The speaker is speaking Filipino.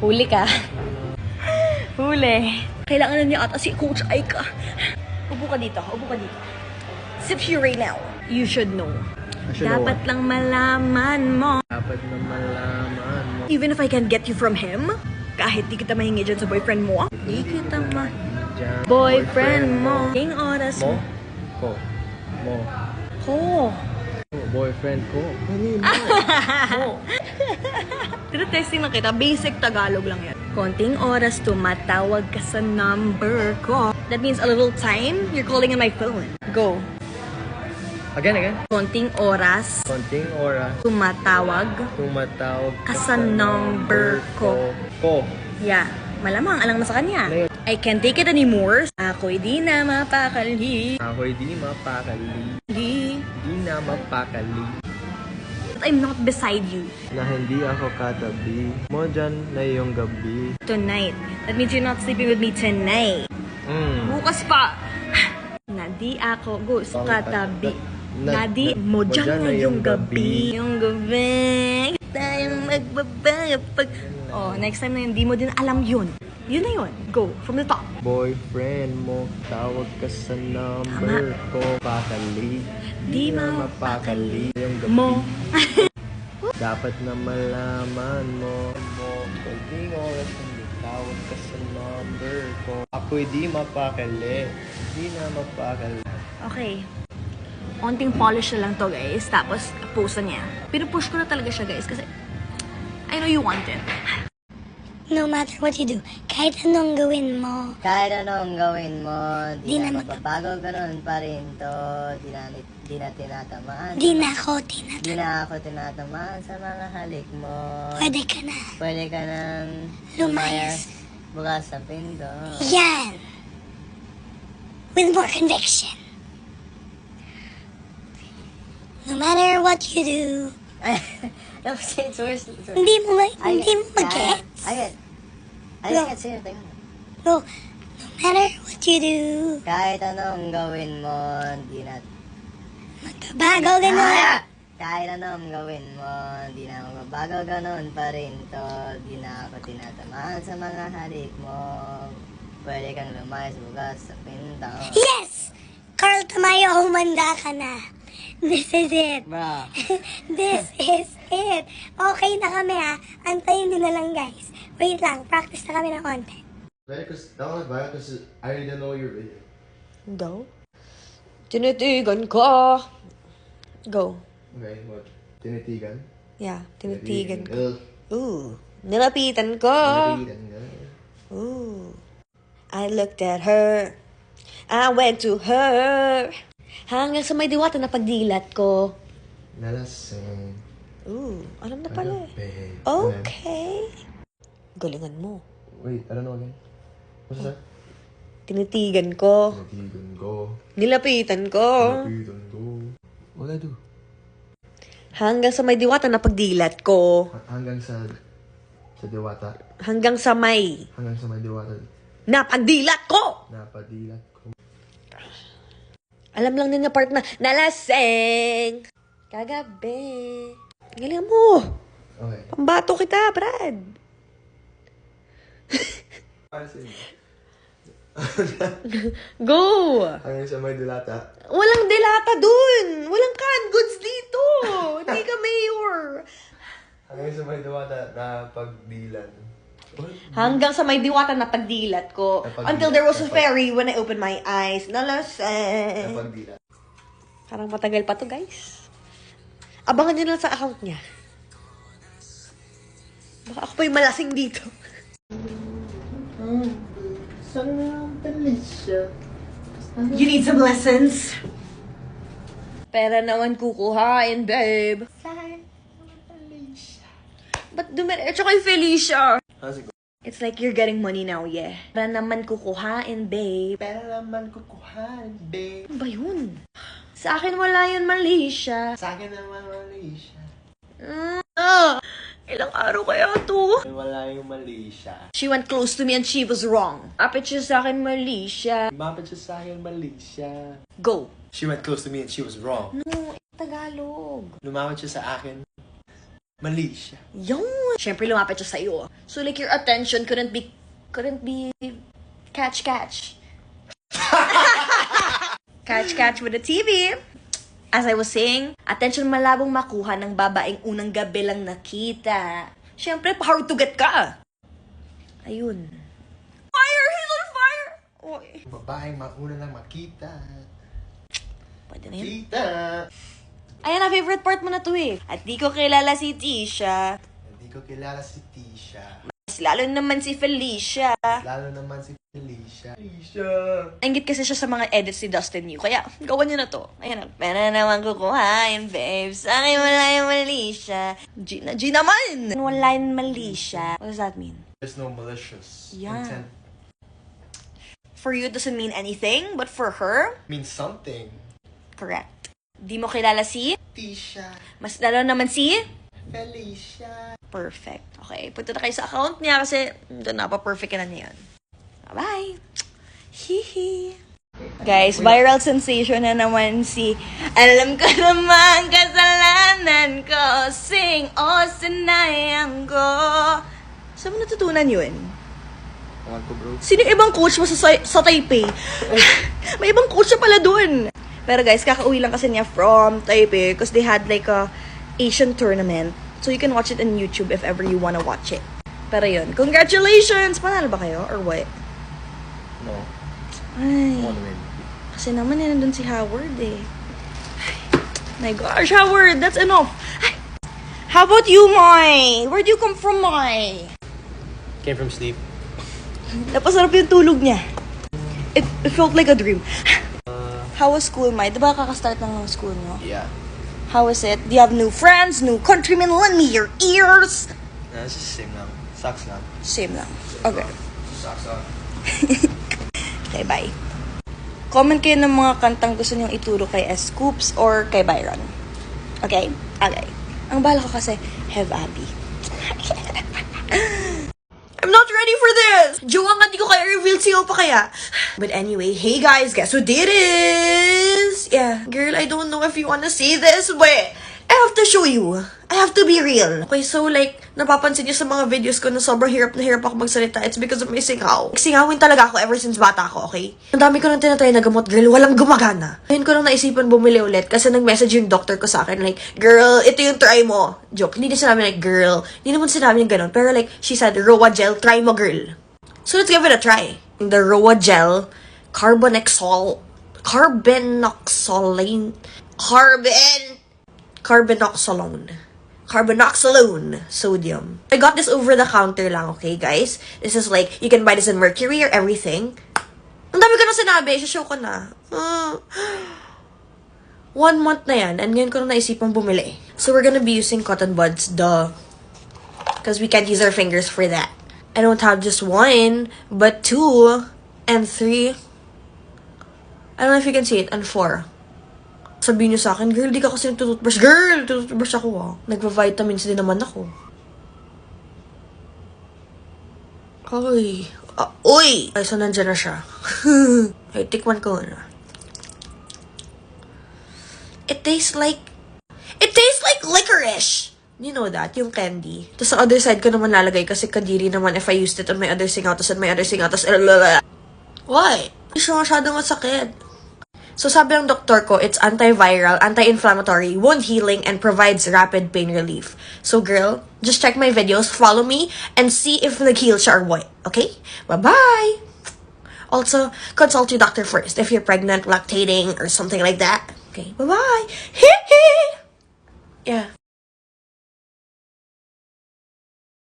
Huli ka. Huli. Kailangan na niya ata si Coach Aika. Upo ka dito. Upo ka dito. Sit here right now. You should know. Dapat lang malaman mo. Dapat na malaman mo. Even if I can get you from him, kahit di kita mahingi dyan sa boyfriend mo, di kita boyfriend mo. King oras mo. Ko. Mo. Ko. Boyfriend ko. Mo. Tinatesting lang kita. Basic Tagalog lang yan. Konting oras tumatawag ka sa number ko. That means a little time, you're calling on my phone. Go. Again. Konting oras Konting oras. tumatawag Tumatawag ka sa number ko. Ko. Yeah. Malamang, alang na sa kanya. Ano yun? I can't take it anymore. Ako'y di na mapakali. Ako'y di mapakali. Di. Di na mapakali. But I'm not beside you Na hindi ako katabi mo dyan na iyong gabi. tonight. That means you're not sleeping with me tonight. Bukas pa. Na di ako gusto katabi. Na di mo dyan na yung gabi. Yung gabi. Tayong magbabagapag. Oh, next time na yun, di mo din alam yun. Yun na yun. Go. From the top. Boyfriend mo, tawag ka sa number ko. Pakali. Di na mo mapakali yung gabi. Mo. Dapat na malaman mo. Pwedeng oras hindi tawag ka sa number ko. Ako'y di mapakali. Di na mapakali. Okay. Onting polish na lang to, guys. Tapos, post na niya. Pinupush ko na talaga siya, guys. Kasi, I know you want it. No matter what you do, kahit anong gawin mo, Kahit anong gawin mo, Di di na na magbabago, ganun pa rin to. Di na tinatamaan. di na ako Di na ako tinatamaan sa mga halik mo. Pwede ka na. Pwede ka nang Lumayas. bukas sa pinto. Yan! With more conviction. No matter what you do, Tapos it's worse. hindi mo mag-gets. I No. just can't say anything. No matter what you do, Kahit anong gawin mo, di na... magbabago gano'n. Kahit anong gawin mo, di na magbabago, ganun pa rin to. Di na ako tinatamaan sa mga halik mo. Pwede kang lumayas bukas sa pinto. Yes! Carl Tamayo, humanda ka na. This is it. Bro. This is it. Okay na kami ha. Antayin nyo na lang guys. Wait lang, practice na kami ng konti. Because I didn't know your video. Go. Tinitigan ka. Go. Okay, what? Tinitigan? Yeah, tinitigan ka. Ugh. Ooh. Nilapitan ko. Tinitigan ka. Ooh. I looked at her. I went to her. Hanggang sa may diwata na pagdilat ko. Nalasing. Ooh, alam na pala eh. Agabi. Okay. Galingan mo. Wait, I don't know again. What's that? Tinitigan ko. Tinitigan ko. Nilapitan ko. Tinitigan ko. What I do? Hanggang sa may diwata na pagdilat ko. Hanggang sa diwata. Hanggang sa may Hanggang sa may diwata. napagdilat ko. Napadilat ko. Alam lang din na part na nalaseng. Kagabi. Galingan mo. Okay. Pambato kita, Brad. Go! Hanggang sa may dilata. Walang delata dun! Walang canned goods dito! Hindi ka mayor! Hanggang sa may diwata na pagdilan. Hanggang sa may diwata na pagdilat ko. Napagdilat. Until there was a fairy when I opened my eyes. Nalaseng. Napagdilan. Parang matagal pa to, guys. Abangan nyo lang sa account niya. Baka ako pa yung malasing dito. You need some lessons? Pera naman kukuhain, babe. Ba't dumiretso kay Felicia? How's it go? It's like you're getting money now, yeah. Pera naman kukuhain, babe. Pera naman kukuhan, babe. Ano ba yun? Sa akin wala yun, Malaysia. Sa akin naman mali siya. Ilang araw kaya to? Wala yung mali siya. She went close to me and she was wrong. Kapit siya sa akin, Malaysia. Lumapit siya sa akin, mali siya. Go. She went close to me and she was wrong. No, Tagalog. Lumapit siya sa akin, mali siya. Yun. yun. Siyempre, lumapit siya sa'yo. So, like, your attention couldn't be catch. Catch with the TV. As I was saying, attention malabong makuha ng babaeng unang gabi lang nakita. Siyempre, hard to get ka. Ayun. Fire! He's on fire! Oy. Babaeng mauna lang makita. Pwede na yun. Kita! Ayan na, favorite part mo na to eh. At di ko kilala si Tisha. Hindi ko kilala si Tisha. Mas lalo naman si Felicia. Lalo naman si Felicia. Nainggit kasi siya sa mga edits ni Dustin Yu. Kaya, gawan niyo na to. Ayan na. Pera naman kukuhain, babes. Sa akin wala yung mali siya. G naman! Wala yung mali siya. What does that mean? There's no malicious Yeah. intent. For you, it doesn't mean anything. But for her, Means something. correct. Di mo kilala si? Tisha. Mas lalo naman si? Felicia. Perfect. Okay, punta na kayo sa account niya kasi doon na pa-perfect na niya yan. Bye-bye! Hihi! Guys, viral sensation na naman si Alam ko naman kasalanan ko, sing o sinayang ko. Saan mo natutunan yun? Ewan ko, bro. Sino yung ibang coach mo sa Taipei? May ibang coach na pala dun. Pero guys, kakauwi lang kasi niya from Taipei because they had like a Asian tournament. So you can watch it on YouTube if ever you wanna watch it. Pero yun, congratulations! Panalo ba kayo or what? No. Ay, One win. kasi naman nandun si Howard eh. My gosh, Howard, that's enough. Ay, how about you, Mai? Where do you come from, Mai? Came from sleep. Napasarap yung tulog niya. It felt like a dream. How was school, Mai? Diba kakastart ng school mo? Yeah. How is it? Do you have new friends, new countrymen? Lend me your ears! No, it's just the same lang. Sucks lang. Same lang. Okay. Sucks lang. Okay, bye. Comment kayo ng mga kantang gusto niyong ituro kay S. Scoops or kay Byron. Okay? Okay. Ang bala ko kasi, have Abby. I'm not ready for this! Jowa nga, di ko kaya reveal sa'yo pa kaya. But anyway, hey guys, guess who did this? Yeah, girl, I don't know if you wanna see this, but I have to show you. I have to be real. Okay, so like, napapansin niyo sa mga videos ko na sobrang hirap na hirap ako magsalita. It's because of my singaw. Singawin talaga ako ever since bata ako, okay? Ang dami ko nang tinatry na gamot, girl. Walang gumagana. Ngayon ko lang naisipan bumili ulit kasi nag-message yung doctor ko sa akin like, girl, ito yung try mo. Joke. Hindi niya sinabi like, girl. Hindi naman sinabi niya ganun. Pero like, she said, Roa Gel, try mo, girl. So let's give it a try. The Roa Gel, Carbenoxolone sodium. I got this over the counter lang, okay, guys? This is like, you can buy this in Mercury or everything. Ang dami ko na sinabi, show ko na. 1 month na yan, and ngayon ko na naisipang bumili. So we're gonna be using cotton buds, duh. Because we can't use our fingers for that. I don't have just 1, but 2, and 3. I don't know if you can see it, and 4. Sabihin niyo sa akin, girl, di ka kasi nagtututbrush. Girl, nagtututbrush ako ah. Nagpa-vitamins din naman ako. Ay. Uy! Ay, so nandyan na siya. Ay, tikman ko na. It tastes like licorice! You know that? Yung candy. Tapos sa other side ko naman lalagay kasi kadiri naman if I used it on my other singatos and my other singatos. Why? Hindi siya masyadong masakit. So sabi ng doktor ko, it's antiviral, anti-inflammatory, wound healing, and provides rapid pain relief. So girl, just check my videos, follow me, and see if nag-heal siya or what. Okay? Bye-bye! Also, consult your doctor first if you're pregnant, lactating, or something like that. Okay, bye-bye! Hee hee!